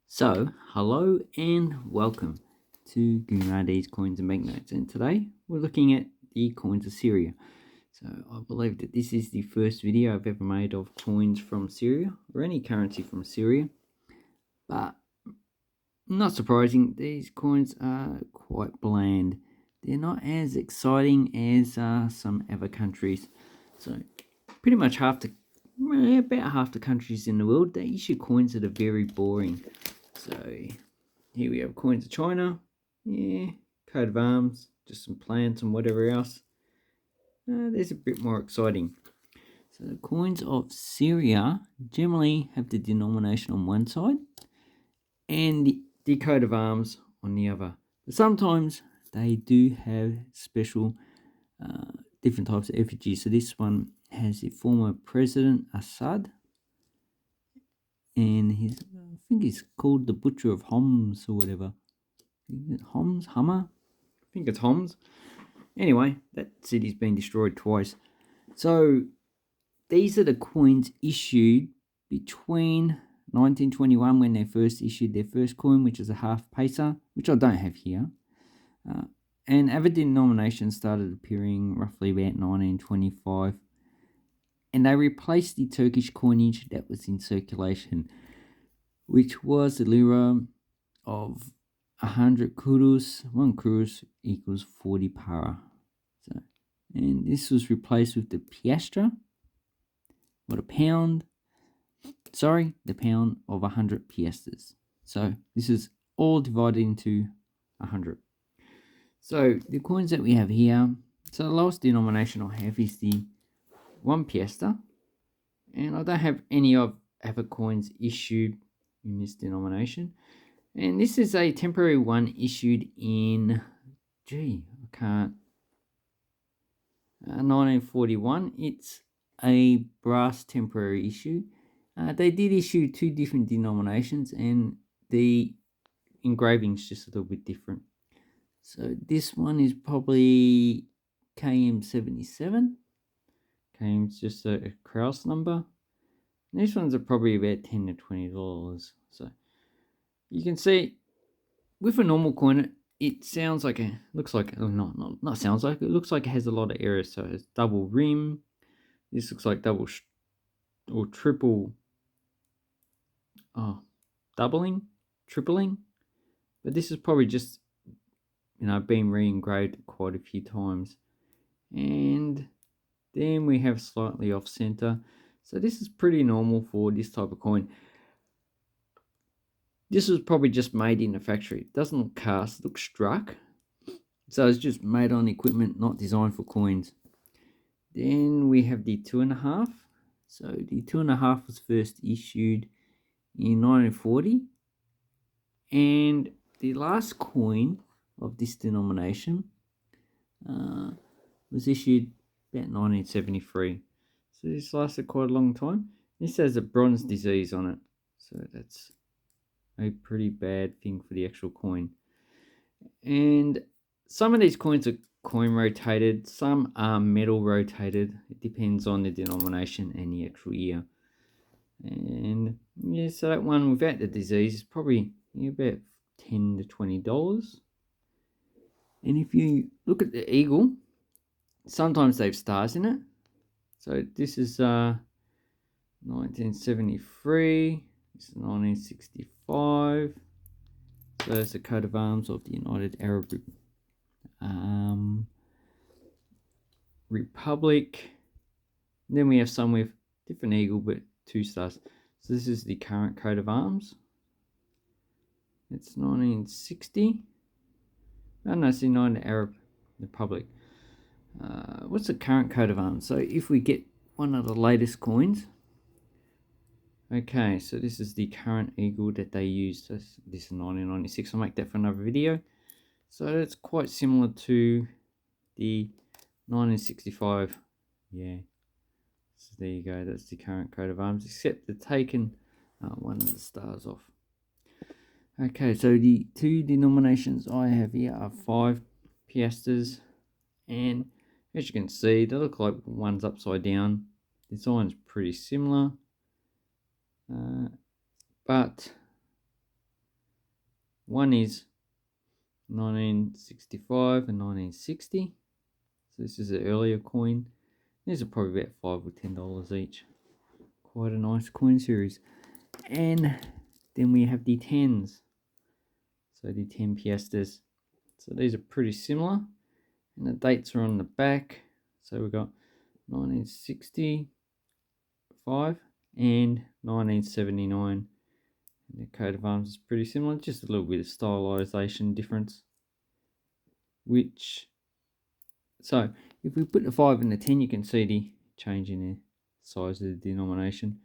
So, hello and welcome to Gumardi's Coins and Banknotes, and today we're looking at the coins of Syria. So, I believe that this is the first video I've ever made of coins from Syria, or any currency from Syria, but not surprising, these coins are quite bland. They're not as exciting as some other countries. So, pretty much about half the countries in the world, they issue coins that are very boring. So here we have coins of China, yeah, coat of arms, just some plants and whatever else. There's a bit more exciting. So the coins of Syria generally have the denomination on one side and the coat of arms on the other. But sometimes they do have special different types of effigies. So this one has the former President Assad, and I think he's called the Butcher of Homs or whatever. Homs? Hummer? I think it's Homs. Anyway, that city's been destroyed twice. So these are the coins issued between 1921, when they first issued their first coin, which is a half paisa, which I don't have here. And other denominations started appearing roughly about 1925. And they replaced the Turkish coinage that was in circulation, which was the lira of 100 kurus. 1 kurus equals 40 para. So, and this was replaced with the piastra, or the pound. Sorry, the pound of 100 piastres. So this is all divided into 100. So the coins that we have here, so the lowest denomination I have is the 1 piastre, and I don't have any of other coins issued in this denomination. And this is a temporary one issued in, 1941. It's a brass temporary issue. They did issue two different denominations, and the engraving's just a little bit different. So this one is probably KM77. KM's just a Krauss number. And these ones are probably about $10 to $20. So you can see with a normal coin, it sounds like it looks like, oh, not sounds like, it looks like it has a lot of errors. So it's double rim. This looks like double or triple, doubling, tripling. But this is probably just, been re-engraved quite a few times. And then we have slightly off center. So this is pretty normal for this type of coin. This was probably just made in the factory. It doesn't look cast, it looks struck. So it's just made on equipment, not designed for coins. Then we have the 2.5. So the 2.5 was first issued in 1940. And the last coin of this denomination was issued about 1973. So this lasted quite a long time. This has a bronze disease on it. So that's a pretty bad thing for the actual coin. And some of these coins are coin rotated, some are metal rotated. It depends on the denomination and the actual year. And yeah, so that one without the disease is probably about $10 to $20. And if you look at the eagle, sometimes they have stars in it. So this is 1973. This is 1965. So it's the coat of arms of the United Arab Republic. And then we have some with different eagle but 2 stars. So this is the current coat of arms. It's 1960. Oh no, it's the United Arab Republic. What's the current coat of arms? So if we get one of the latest coins. Okay, so this is the current eagle that they used. So this is 1996. I'll make that for another video. So it's quite similar to the 1965. Yeah. So there you go. That's the current coat of arms, except they've taken one of the stars off. Okay, so the two denominations I have here are 5 piastres, and as you can see, they look like one's upside down. The design's pretty similar, but One is 1965 and 1960. So this is an earlier coin. These are probably about $5 or $10 each. Quite a nice coin series. And then we have the 10s. So the 10 piastres. So these are pretty similar. And the dates are on the back. So we've got 1965 and 1979. And the coat of arms is pretty similar, just a little bit of stylization difference. So if we put the 5 and the 10, you can see the change in the size of the denomination,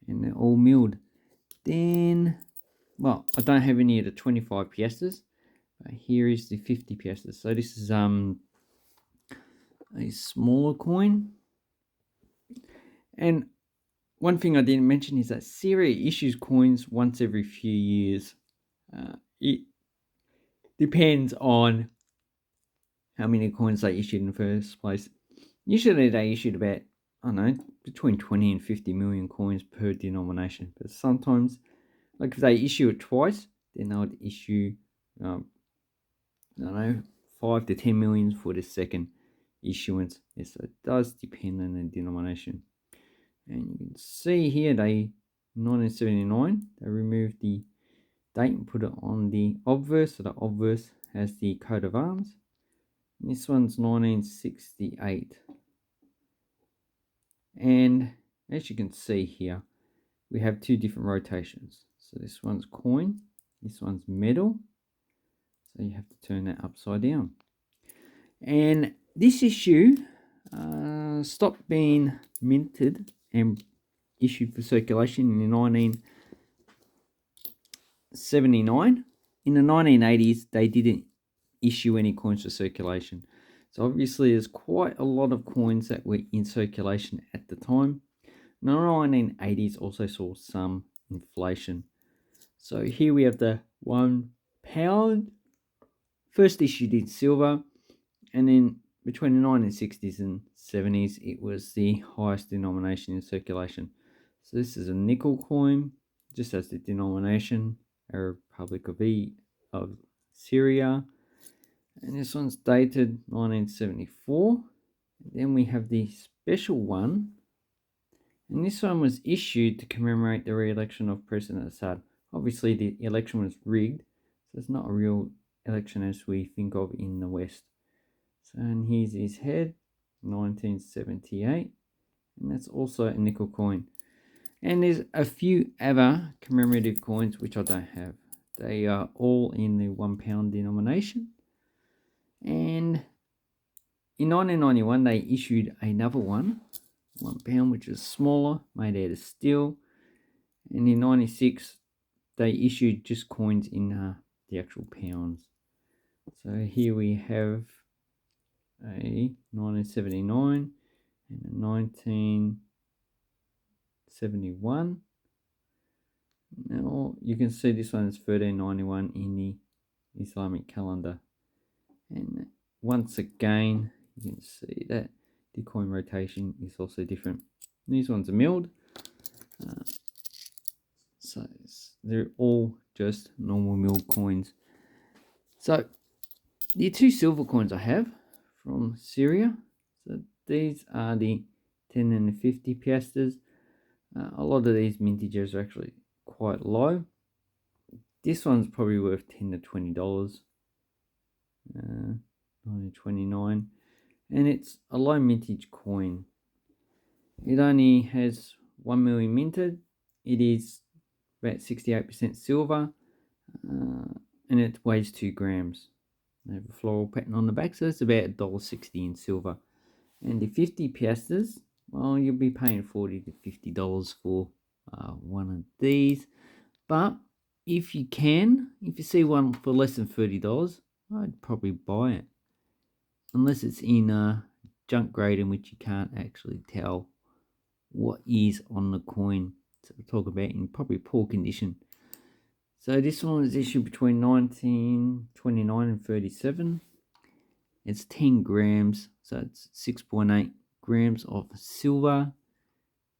and they're all milled. Then, well, I don't have any of the 25 piastres. Here is the 50 piastres. So this is a smaller coin. And one thing I didn't mention is that Syria issues coins once every few years. It depends on how many coins they issued in the first place. Usually they issued about, I don't know, between 20 and 50 million coins per denomination. But sometimes, like if they issue it twice, then they would issue, I don't know, 5 to 10 million for the second issuance. Yes, so it does depend on the denomination. And you can see here, 1979, they removed the date and put it on the obverse. So the obverse has the coat of arms. And this one's 1968. And as you can see here, we have two different rotations. So this one's coin, this one's metal. So you have to turn that upside down. And this issue stopped being minted and issued for circulation in 1979. In the 1980s, they didn't issue any coins for circulation. So obviously there's quite a lot of coins that were in circulation at the time. The 1980s also saw some inflation. So here we have the £1, first issued in silver, and then between the 1960s and 70s, it was the highest denomination in circulation. So this is a nickel coin, just as the denomination, a Republic of Syria. And this one's dated 1974. Then we have the special one. And this one was issued to commemorate the re-election of President Assad. Obviously, the election was rigged, so it's not a real election as we think of in the West. So, and here's his head, 1978. And that's also a nickel coin. And there's a few other commemorative coins which I don't have. They are all in the £1 denomination. And in 1991, they issued another one, £1, which is smaller, made out of steel. And in 96, they issued just coins in the actual pounds. So here we have a 1979 and a 1971. Now you can see this one is 1391 in the Islamic calendar. And once again, you can see that the coin rotation is also different. These ones are milled. So they're all just normal milled coins. So the two silver coins I have from Syria. So these are the 10 and the 50 piastres. A lot of these mintages are actually quite low. This one's probably worth $10 to $20. 1929, and it's a low mintage coin. It only has 1 million minted. It is about 68% silver, and it weighs 2 grams. They have a floral pattern on the back, so it's about $1.60 in silver. And the 50 piastres, well, you'll be paying $40 to $50 for one of these. But if you see one for less than $30, I'd probably buy it. Unless it's in a junk grade in which you can't actually tell what is on the coin. So we'll talk about in probably poor condition. So this one was issued between 1929 and 37. It's 10 grams, so it's 6.8 grams of silver,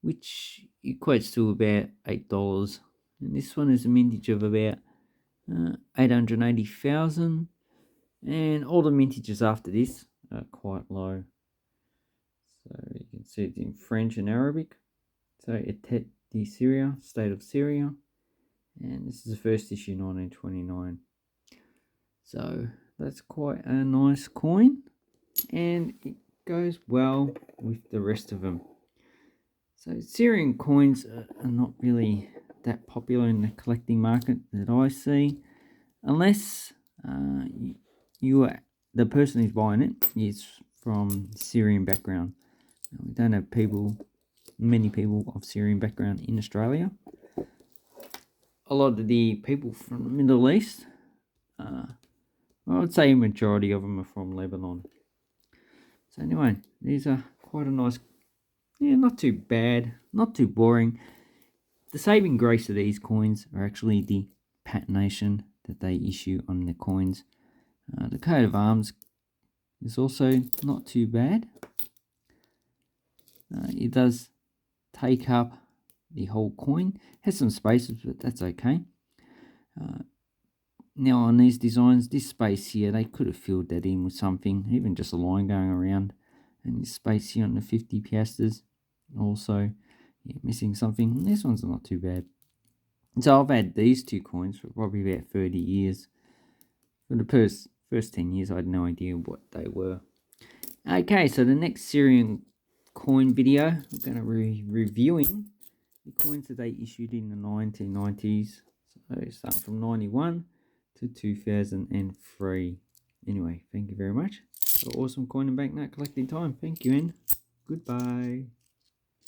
which equates to about $8. And this one is a mintage of about 880,000. And all the mintages after this are quite low. So you can see it's in French and Arabic. So Etet di Syria, State of Syria. And this is the first issue, 1929. So that's quite a nice coin. And it goes well with the rest of them. So Syrian coins are not really that popular in the collecting market that I see, unless the person who's buying it is from Syrian background. We don't have many people of Syrian background in Australia. A lot of the people from the Middle East, I would say a majority of them are from Lebanon. So anyway, these are quite a nice, not too bad, not too boring. The saving grace of these coins are actually the patination that they issue on the coins. The coat of arms is also not too bad. It does take up the whole coin. Has some spaces, but that's okay. Now on these designs, this space here, they could have filled that in with something, even just a line going around. And this space here on the 50 piastres, also missing something. This one's not too bad. So I've had these two coins for probably about 30 years. For the first 10 years, I had no idea what they were. Okay, so the next Syrian coin video, I'm going to be reviewing the coins that they issued in the 1990s. So starting from 91 to 2003. Anyway, thank you very much. So awesome coin and banknote collecting time. Thank you and goodbye.